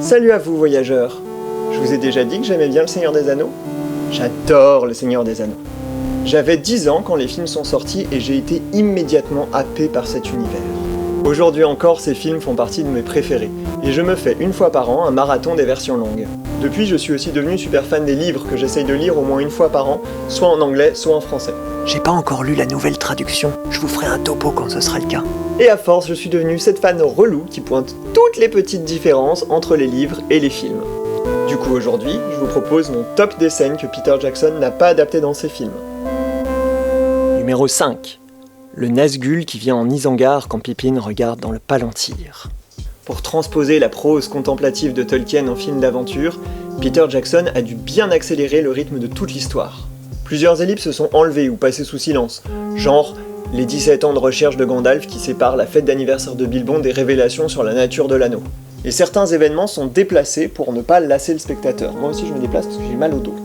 Salut à vous voyageurs. Je vous ai déjà dit que j'aimais bien le Seigneur des Anneaux. J'adore le Seigneur des Anneaux. J'avais 10 ans quand les films sont sortis et j'ai été immédiatement happé par cet univers. Aujourd'hui encore, ces films font partie de mes préférés, et je me fais une fois par an un marathon des versions longues. Depuis, je suis aussi devenu super fan des livres que j'essaye de lire au moins une fois par an, soit en anglais, soit en français. J'ai pas encore lu la nouvelle traduction, je vous ferai un topo quand ce sera le cas. Et à force, je suis devenu cette fan relou qui pointe toutes les petites différences entre les livres et les films. Du coup, aujourd'hui, je vous propose mon top des scènes que Peter Jackson n'a pas adaptées dans ses films. Numéro 5. Le Nazgûl qui vient en Isengard quand Pippin regarde dans le Palantir. Pour transposer la prose contemplative de Tolkien en film d'aventure, Peter Jackson a dû bien accélérer le rythme de toute l'histoire. Plusieurs ellipses sont enlevées ou passées sous silence, genre les 17 ans de recherche de Gandalf qui séparent la fête d'anniversaire de Bilbon des révélations sur la nature de l'anneau. Et certains événements sont déplacés pour ne pas lasser le spectateur. Moi aussi je me déplace parce que j'ai mal au dos.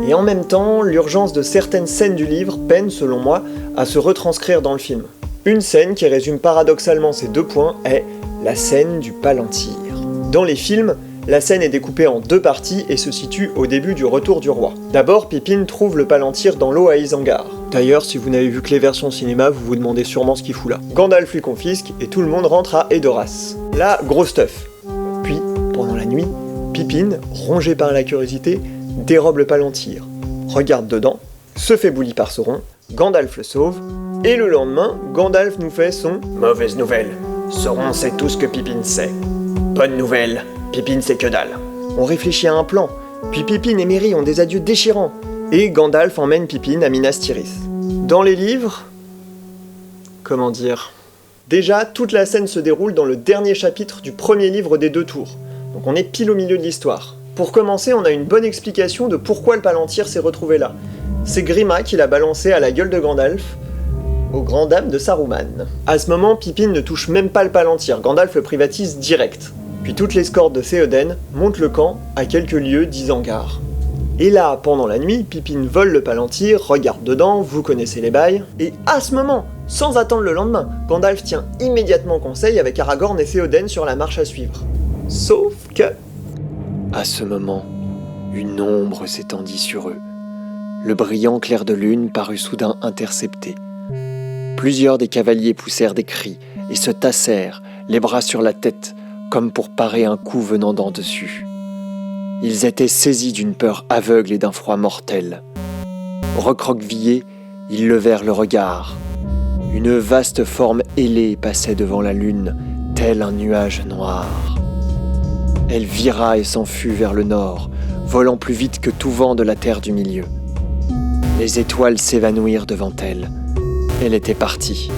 Et en même temps, l'urgence de certaines scènes du livre peine, selon moi, à se retranscrire dans le film. Une scène qui résume paradoxalement ces deux points est la scène du Palantir. Dans les films, la scène est découpée en deux parties et se situe au début du retour du roi. D'abord, Pippin trouve le Palantir dans l'eau à Isengard. D'ailleurs, si vous n'avez vu que les versions cinéma, vous vous demandez sûrement ce qu'il fout là. Gandalf lui confisque et tout le monde rentre à Edoras. Là, gros stuff. Puis, pendant la nuit, Pippin, rongé par la curiosité, dérobe le Palantir, regarde dedans, se fait bully par Sauron, Gandalf le sauve, et le lendemain, Gandalf nous fait son « Mauvaise nouvelle, Sauron sait tout ce que Pippin sait. Bonne nouvelle, Pippin sait que dalle. » On réfléchit à un plan, puis Pippin et Merry ont des adieux déchirants, et Gandalf emmène Pippin à Minas Tirith. Dans les livres... comment dire... Déjà, toute la scène se déroule dans le dernier chapitre du premier livre des Deux Tours, donc on est pile au milieu de l'histoire. Pour commencer, on a une bonne explication de pourquoi le Palantir s'est retrouvé là. C'est Grima qui l'a balancé à la gueule de Gandalf, aux grandes dames de Saruman. À ce moment, Pippin ne touche même pas le Palantir, Gandalf le privatise direct. Puis toute l'escorte de Théoden monte le camp à quelques lieues d'Isengard. Et là, pendant la nuit, Pippin vole le Palantir, regarde dedans, vous connaissez les bails, et à ce moment, sans attendre le lendemain, Gandalf tient immédiatement conseil avec Aragorn et Théoden sur la marche à suivre. Sauf que... À ce moment, une ombre s'étendit sur eux. Le brillant clair de lune parut soudain intercepté. Plusieurs des cavaliers poussèrent des cris et se tassèrent, les bras sur la tête, comme pour parer un coup venant d'en dessus. Ils étaient saisis d'une peur aveugle et d'un froid mortel. Recroquevillés, ils levèrent le regard. Une vaste forme ailée passait devant la lune, tel un nuage noir. Elle vira et s'enfuit vers le nord, volant plus vite que tout vent de la terre du milieu. Les étoiles s'évanouirent devant elle. Elle était partie.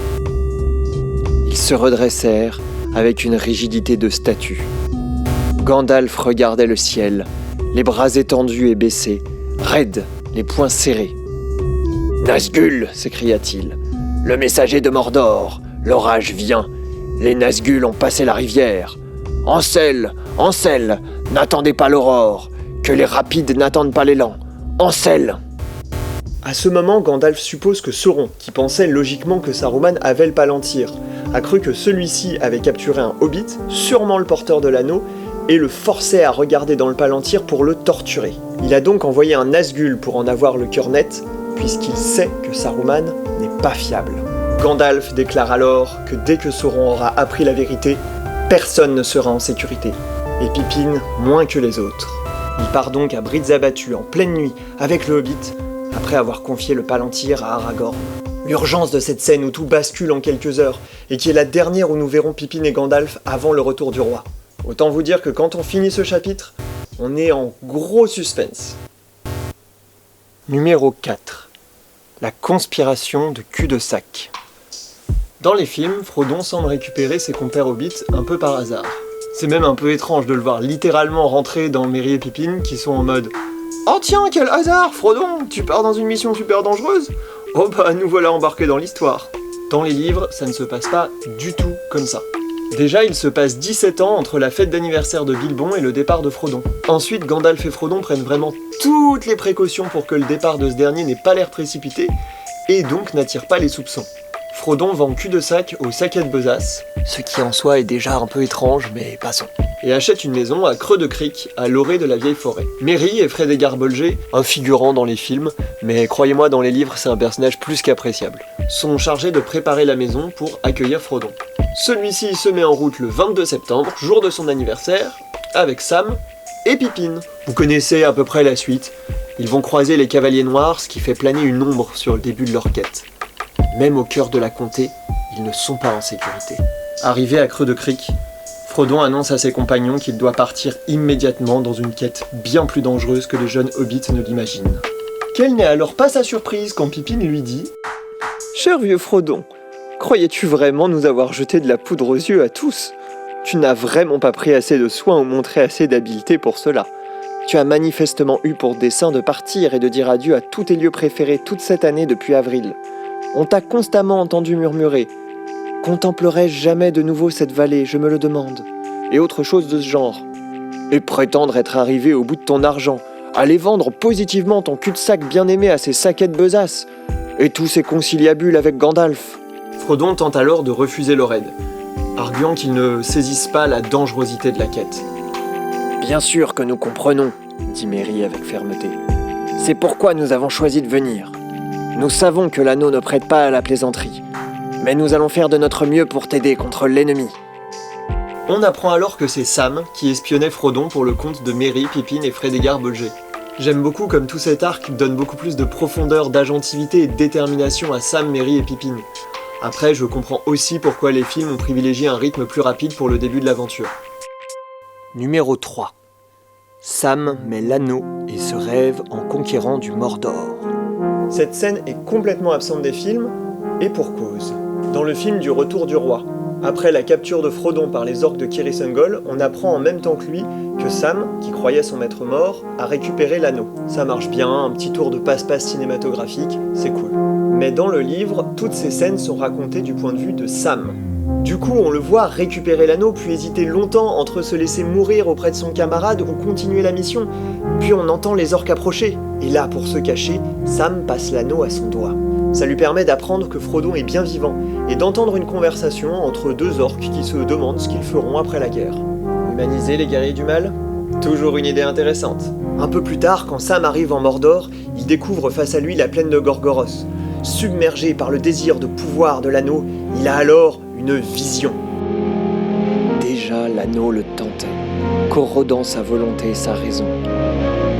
Ils se redressèrent avec une rigidité de statue. Gandalf regardait le ciel, les bras étendus et baissés, raides, les poings serrés. « Nazgûl !» s'écria-t-il. « Le messager de Mordor, l'orage vient. Les Nazgûl ont passé la rivière. Ancel, Ancel, n'attendez pas l'aurore, que les rapides n'attendent pas les lents. Ancel !» À ce moment, Gandalf suppose que Sauron, qui pensait logiquement que Saruman avait le Palantir, a cru que celui-ci avait capturé un hobbit, sûrement le porteur de l'anneau, et le forçait à regarder dans le Palantir pour le torturer. Il a donc envoyé un Nazgûl pour en avoir le cœur net, puisqu'il sait que Saruman n'est pas fiable. Gandalf déclare alors que dès que Sauron aura appris la vérité, personne ne sera en sécurité, et Pippin moins que les autres. Il part donc à brides abattues en pleine nuit avec le hobbit, après avoir confié le Palantir à Aragorn. L'urgence de cette scène où tout bascule en quelques heures, et qui est la dernière où nous verrons Pippin et Gandalf avant le retour du roi. Autant vous dire que quand on finit ce chapitre, on est en gros suspense. Numéro 4. La conspiration de cul-de-sac. Dans les films, Frodon semble récupérer ses compères hobbits un peu par hasard. C'est même un peu étrange de le voir littéralement rentrer dans Merry et Pippin qui sont en mode « Oh tiens, quel hasard, Frodon, tu pars dans une mission super dangereuse ? Oh bah nous voilà embarqués dans l'histoire !» Dans les livres, ça ne se passe pas du tout comme ça. Déjà, il se passe 17 ans entre la fête d'anniversaire de Bilbon et le départ de Frodon. Ensuite, Gandalf et Frodon prennent vraiment toutes les précautions pour que le départ de ce dernier n'ait pas l'air précipité, et donc n'attire pas les soupçons. Frodon vend cul-de-sac au saquet de besace, ce qui en soi est déjà un peu étrange, mais passons. et achètent une maison à Creux de Crique, à l'orée de la vieille forêt. Merry et Frédégard Bolger, un figurant dans les films, mais croyez-moi dans les livres c'est un personnage plus qu'appréciable, sont chargés de préparer la maison pour accueillir Frodon. Celui-ci se met en route le 22 septembre, jour de son anniversaire, avec Sam et Pippin. Vous connaissez à peu près la suite. Ils vont croiser les Cavaliers Noirs, ce qui fait planer une ombre sur le début de leur quête. Même au cœur de la comté, ils ne sont pas en sécurité. Arrivé à Creux de Crique, Frodon annonce à ses compagnons qu'il doit partir immédiatement dans une quête bien plus dangereuse que les jeunes hobbits ne l'imaginent. Quelle n'est alors pas sa surprise quand Pippin lui dit « Cher vieux Frodon, croyais-tu vraiment nous avoir jeté de la poudre aux yeux à tous ? Tu n'as vraiment pas pris assez de soin ou montré assez d'habileté pour cela. Tu as manifestement eu pour dessein de partir et de dire adieu à tous tes lieux préférés toute cette année depuis avril. On t'a constamment entendu murmurer « Contemplerai-je jamais de nouveau cette vallée, je me le demande ?» et autre chose de ce genre. Et prétendre être arrivé au bout de ton argent, aller vendre positivement ton cul-de-sac bien-aimé à ces saquets de besace, et tous ces conciliabules avec Gandalf. Frodon tente alors de refuser leur aide, arguant qu'ils ne saisissent pas la dangerosité de la quête. « Bien sûr que nous comprenons, » dit Merry avec fermeté. « C'est pourquoi nous avons choisi de venir. Nous savons que l'anneau ne prête pas à la plaisanterie, mais nous allons faire de notre mieux pour t'aider contre l'ennemi. » On apprend alors que c'est Sam qui espionnait Frodon pour le compte de Merry, Pippin et Frédégard Bolger. J'aime beaucoup comme tout cet arc donne beaucoup plus de profondeur, d'agentivité et de détermination à Sam, Merry et Pippin. Après, je comprends aussi pourquoi les films ont privilégié un rythme plus rapide pour le début de l'aventure. Numéro 3. Sam met l'anneau et se rêve en conquérant du Mordor. Cette scène est complètement absente des films, et pour cause. Dans le film du Retour du Roi, après la capture de Frodon par les orques de Cirith Ungol, on apprend en même temps que lui que Sam, qui croyait son maître mort, a récupéré l'anneau. Ça marche bien, un petit tour de passe-passe cinématographique, c'est cool. Mais dans le livre, toutes ces scènes sont racontées du point de vue de Sam. Du coup, on le voit récupérer l'anneau, puis hésiter longtemps entre se laisser mourir auprès de son camarade ou continuer la mission. Puis on entend les orques approcher, et là, pour se cacher, Sam passe l'anneau à son doigt. Ça lui permet d'apprendre que Frodon est bien vivant, et d'entendre une conversation entre deux orques qui se demandent ce qu'ils feront après la guerre. Humaniser les guerriers du mal ? Toujours une idée intéressante. Un peu plus tard, quand Sam arrive en Mordor, il découvre face à lui la plaine de Gorgoroth. Submergé par le désir de pouvoir de l'anneau, il a alors une vision. Déjà l'anneau le tentait, corrodant sa volonté et sa raison.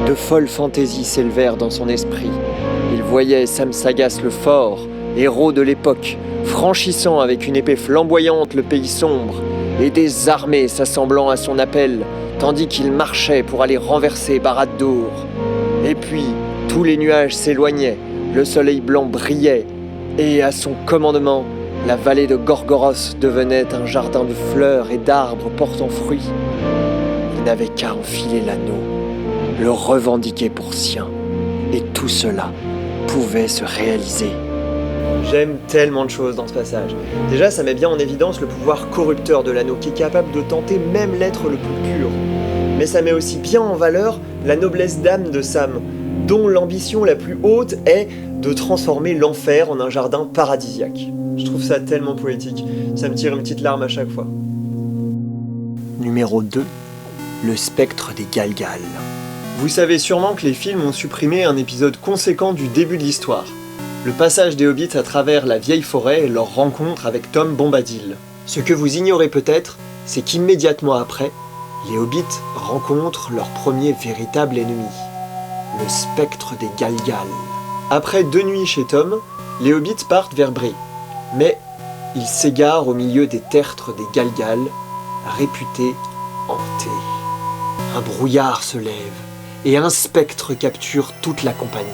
De folles fantaisies s'élevèrent dans son esprit. Il voyait Sam Sagas le Fort, héros de l'époque, franchissant avec une épée flamboyante le pays sombre, et des armées s'assemblant à son appel, tandis qu'il marchait pour aller renverser Barad-dûr. Et puis, tous les nuages s'éloignaient, le soleil blanc brillait, et à son commandement, la vallée de Gorgoroth devenait un jardin de fleurs et d'arbres portant fruit. Il n'avait qu'à enfiler l'anneau, le revendiquer pour sien, et tout cela pouvait se réaliser. J'aime tellement de choses dans ce passage. Déjà, ça met bien en évidence le pouvoir corrupteur de l'anneau, qui est capable de tenter même l'être le plus pur. Mais ça met aussi bien en valeur la noblesse d'âme de Sam, dont l'ambition la plus haute est de transformer l'enfer en un jardin paradisiaque. Je trouve ça tellement poétique, ça me tire une petite larme à chaque fois. Numéro 2. Le spectre des Galgal. Vous savez sûrement que les films ont supprimé un épisode conséquent du début de l'histoire. Le passage des hobbits à travers la vieille forêt et leur rencontre avec Tom Bombadil. Ce que vous ignorez peut-être, c'est qu'immédiatement après, les hobbits rencontrent leur premier véritable ennemi, le spectre des Galgal. Après 2 nuits chez Tom, les hobbits partent vers Bree. Mais ils s'égarent au milieu des tertres des Galgal, réputés hantés. Un brouillard se lève, et un spectre capture toute la compagnie.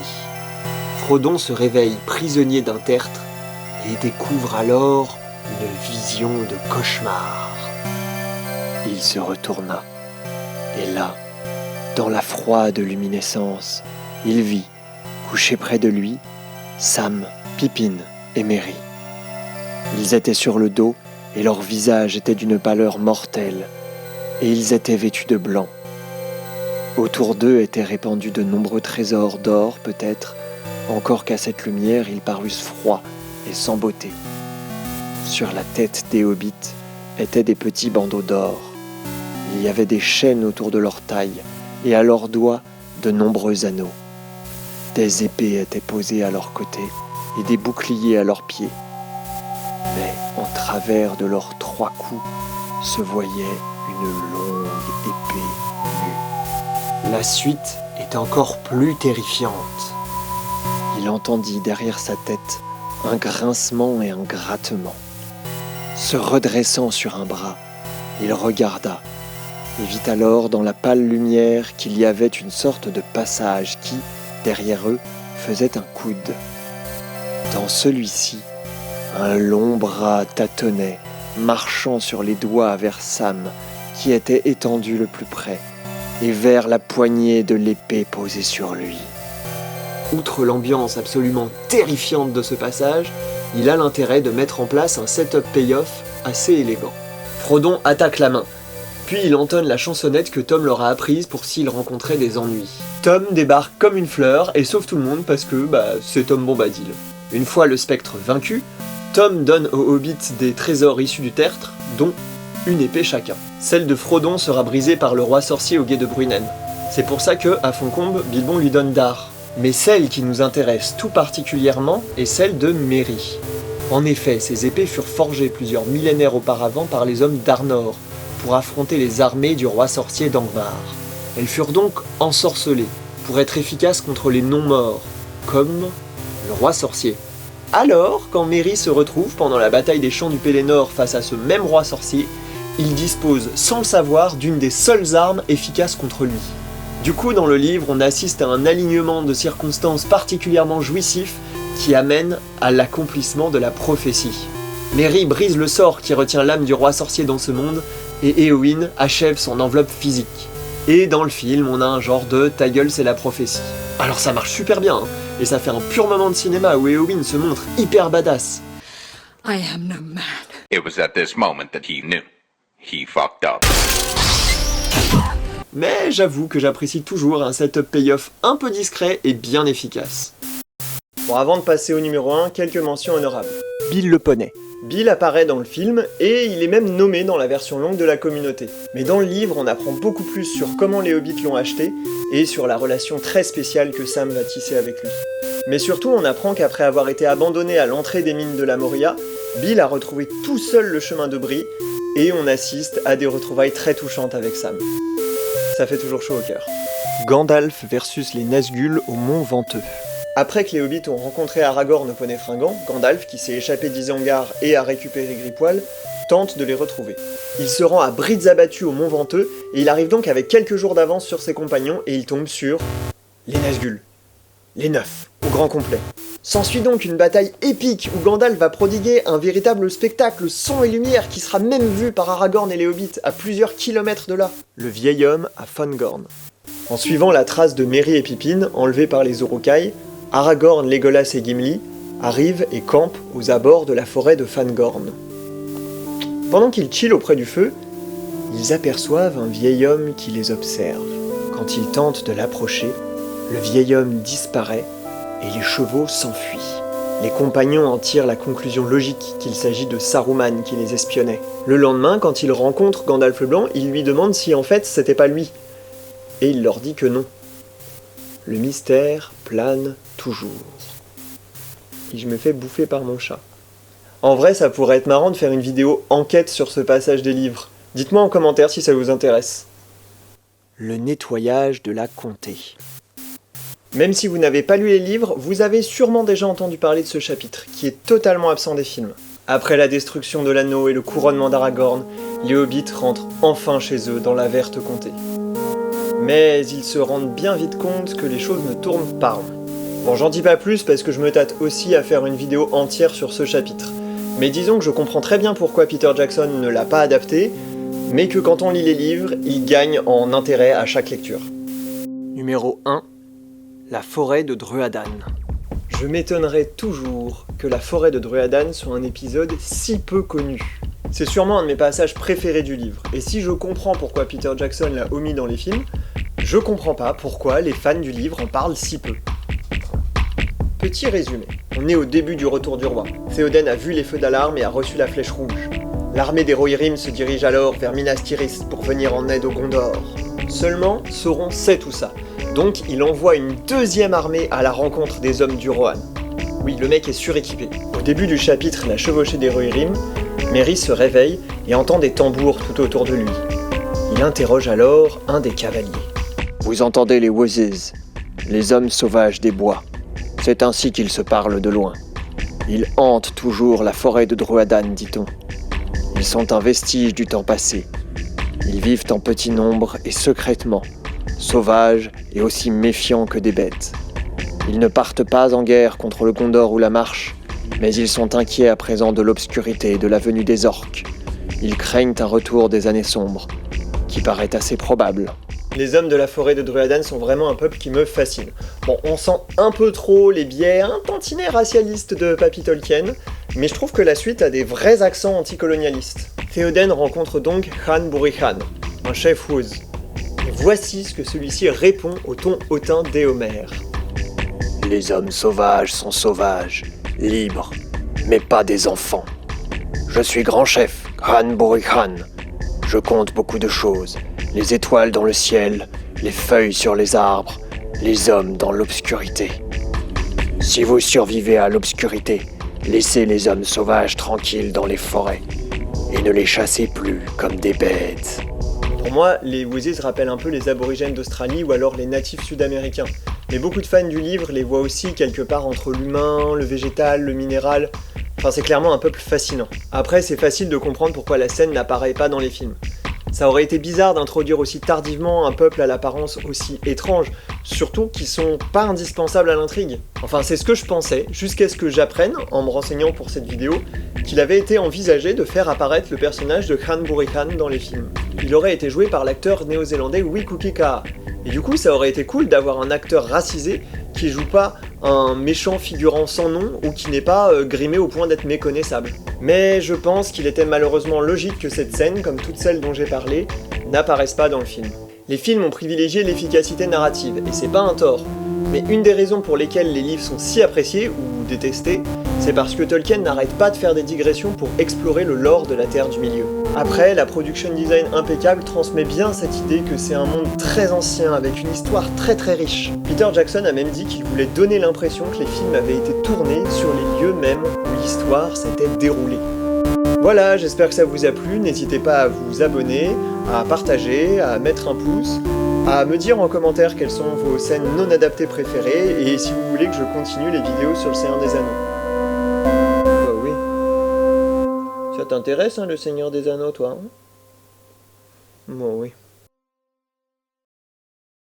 Frodon se réveille prisonnier d'un tertre, et découvre alors une vision de cauchemar. Il se retourna, et là, dans la froide luminescence, il vit, couchés près de lui, Sam, Pippin et Merry. Ils étaient sur le dos, et leur visage était d'une pâleur mortelle, et ils étaient vêtus de blanc. Autour d'eux étaient répandus de nombreux trésors d'or, peut-être, encore qu'à cette lumière ils parussent froids et sans beauté. Sur la tête des hobbits étaient des petits bandeaux d'or. Il y avait des chaînes autour de leur taille, et à leurs doigts, de nombreux anneaux. Des épées étaient posées à leurs côtés, et des boucliers à leurs pieds. Mais en travers de leurs 3 coups, se voyait une longue épée nue. La suite est encore plus terrifiante. Il entendit derrière sa tête un grincement et un grattement. Se redressant sur un bras, il regarda et vit alors dans la pâle lumière qu'il y avait une sorte de passage qui, derrière eux, faisait un coude. Dans celui-ci, un long bras tâtonnait, marchant sur les doigts vers Sam, qui était étendu le plus près, et vers la poignée de l'épée posée sur lui. Outre l'ambiance absolument terrifiante de ce passage, il a l'intérêt de mettre en place un setup payoff assez élégant. Frodon attaque la main, puis il entonne la chansonnette que Tom leur a apprise pour s'il rencontrait des ennuis. Tom débarque comme une fleur et sauve tout le monde parce que c'est Tom Bombadil. Une fois le spectre vaincu, Tom donne aux hobbits des trésors issus du tertre, dont une épée chacun. Celle de Frodon sera brisée par le roi sorcier au guet de Brunnen. C'est pour ça que, à Foncombe, Bilbon lui donne Dar. Mais celle qui nous intéresse tout particulièrement est celle de Merry. En effet, ces épées furent forgées plusieurs millénaires auparavant par les hommes d'Arnor, pour affronter les armées du roi sorcier d'Angmar. Elles furent donc ensorcelées, pour être efficaces contre les non-morts, comme le roi sorcier. Alors, quand Merry se retrouve pendant la bataille des champs du Pélénor face à ce même roi sorcier, il dispose, sans le savoir, d'une des seules armes efficaces contre lui. Du coup, dans le livre, on assiste à un alignement de circonstances particulièrement jouissif qui amène à l'accomplissement de la prophétie. Merry brise le sort qui retient l'âme du roi sorcier dans ce monde, et Éowyn achève son enveloppe physique. Et dans le film, on a un genre de « ta gueule, c'est la prophétie ». Alors ça marche super bien, hein, et ça fait un pur moment de cinéma où Éowyn se montre hyper badass. I am no man. It was at this moment that he knew. He fucked up. Mais j'avoue que j'apprécie toujours un setup payoff un peu discret et bien efficace. Bon, avant de passer au numéro 1, quelques mentions honorables. Bill le poney. Bill apparaît dans le film, et il est même nommé dans la version longue de la communauté. Mais dans le livre, on apprend beaucoup plus sur comment les hobbits l'ont acheté, et sur la relation très spéciale que Sam va tisser avec lui. Mais surtout, on apprend qu'après avoir été abandonné à l'entrée des mines de la Moria, Bill a retrouvé tout seul le chemin de Bree, et on assiste à des retrouvailles très touchantes avec Sam. Ça fait toujours chaud au cœur. Gandalf versus les Nazgûl au Mont Venteux. Après que les hobbits ont rencontré Aragorn au poney fringant, Gandalf, qui s'est échappé d'Isengard et a récupéré Gripoil, tente de les retrouver. Il se rend à brides abattues au Mont Venteux, et il arrive donc avec quelques jours d'avance sur ses compagnons, et il tombe sur les Nazgûl. Les 9, au grand complet. S'ensuit donc une bataille épique où Gandalf va prodiguer un véritable spectacle son et lumière qui sera même vu par Aragorn et les hobbits à plusieurs kilomètres de là. Le vieil homme à Fangorn. En suivant la trace de Merry et Pippin, enlevés par les Uruk-hai, Aragorn, Legolas et Gimli arrivent et campent aux abords de la forêt de Fangorn. Pendant qu'ils chillent auprès du feu, ils aperçoivent un vieil homme qui les observe. Quand ils tentent de l'approcher, le vieil homme disparaît et les chevaux s'enfuient. Les compagnons en tirent la conclusion logique qu'il s'agit de Saruman qui les espionnait. Le lendemain, quand ils rencontrent Gandalf le Blanc, ils lui demandent si en fait c'était pas lui. Et il leur dit que non. Le mystère plane toujours. Et je me fais bouffer par mon chat. En vrai, ça pourrait être marrant de faire une vidéo enquête sur ce passage des livres. Dites-moi en commentaire si ça vous intéresse. Le nettoyage de la comté. Même si vous n'avez pas lu les livres, vous avez sûrement déjà entendu parler de ce chapitre, qui est totalement absent des films. Après la destruction de l'anneau et le couronnement d'Aragorn, les hobbits rentrent enfin chez eux dans la verte comté. Mais ils se rendent bien vite compte que les choses ne tournent pas rond. Bon, j'en dis pas plus parce que je me tâte aussi à faire une vidéo entière sur ce chapitre. Mais disons que je comprends très bien pourquoi Peter Jackson ne l'a pas adapté, mais que quand on lit les livres, il gagne en intérêt à chaque lecture. Numéro 1. La forêt de Druadan. Je m'étonnerais toujours que la forêt de Druadan soit un épisode si peu connu. C'est sûrement un de mes passages préférés du livre, et si je comprends pourquoi Peter Jackson l'a omis dans les films, je comprends pas pourquoi les fans du livre en parlent si peu. Petit résumé, on est au début du retour du roi. Théoden a vu les feux d'alarme et a reçu la flèche rouge. L'armée des Rohirrim se dirige alors vers Minas Tirith pour venir en aide au Gondor. Seulement, Sauron sait tout ça, donc il envoie une deuxième armée à la rencontre des hommes du Rohan. Oui, le mec est suréquipé. Au début du chapitre La chevauchée des Rohirrim, Merry se réveille et entend des tambours tout autour de lui. Il interroge alors un des cavaliers. Vous entendez les Wozes, les hommes sauvages des bois. C'est ainsi qu'ils se parlent de loin. Ils hantent toujours la forêt de Druadan, dit-on. Ils sont un vestige du temps passé. Ils vivent en petit nombre et secrètement, sauvages et aussi méfiants que des bêtes. Ils ne partent pas en guerre contre le Gondor ou la Marche, mais ils sont inquiets à présent de l'obscurité et de la venue des orques. Ils craignent un retour des années sombres, qui paraît assez probable. Les hommes de la forêt de Druadan sont vraiment un peuple qui me fascine. Bon, on sent un peu trop les biais un tantinet racialistes de Papy Tolkien, mais je trouve que la suite a des vrais accents anticolonialistes. Théoden rencontre donc Khan Buri-Khan, un chef Woz. Et voici ce que celui-ci répond au ton hautain d'Éomer. Les hommes sauvages sont sauvages, libres, mais pas des enfants. Je suis grand chef, Khan Buri-Khan. Je compte beaucoup de choses. Les étoiles dans le ciel, les feuilles sur les arbres, les hommes dans l'obscurité. Si vous survivez à l'obscurité, laissez les hommes sauvages tranquilles dans les forêts et ne les chassez plus comme des bêtes. Pour moi, les Wozes rappellent un peu les aborigènes d'Australie ou alors les natifs sud-américains. Mais beaucoup de fans du livre les voient aussi quelque part entre l'humain, le végétal, le minéral. Enfin, c'est clairement un peuple fascinant. Après, c'est facile de comprendre pourquoi la scène n'apparaît pas dans les films. Ça aurait été bizarre d'introduire aussi tardivement un peuple à l'apparence aussi étrange, surtout qu'ils sont pas indispensables à l'intrigue. Enfin, c'est ce que je pensais, jusqu'à ce que j'apprenne, en me renseignant pour cette vidéo, qu'il avait été envisagé de faire apparaître le personnage de Khan Buri-Khan dans les films. Il aurait été joué par l'acteur néo-zélandais Wikuki Ka'a. Et du coup, ça aurait été cool d'avoir un acteur racisé qui joue pas un méchant figurant sans nom ou qui n'est pas grimé au point d'être méconnaissable. Mais je pense qu'il était malheureusement logique que cette scène, comme toutes celles dont j'ai parlé, n'apparaisse pas dans le film. Les films ont privilégié l'efficacité narrative, et c'est pas un tort. Mais une des raisons pour lesquelles les livres sont si appréciés ou détestés, c'est parce que Tolkien n'arrête pas de faire des digressions pour explorer le lore de la Terre du Milieu. Après, la production design impeccable transmet bien cette idée que c'est un monde très ancien avec une histoire très riche. Peter Jackson a même dit qu'il voulait donner l'impression que les films avaient été tournés sur les lieux mêmes où l'histoire s'était déroulée. Voilà, j'espère que ça vous a plu, n'hésitez pas à vous abonner, à partager, à mettre un pouce, à me dire en commentaire quelles sont vos scènes non adaptées préférées et si vous voulez que je continue les vidéos sur le Seigneur des Anneaux. Bah oui. Ça t'intéresse, hein, le Seigneur des Anneaux, toi, hein? Bon, oui.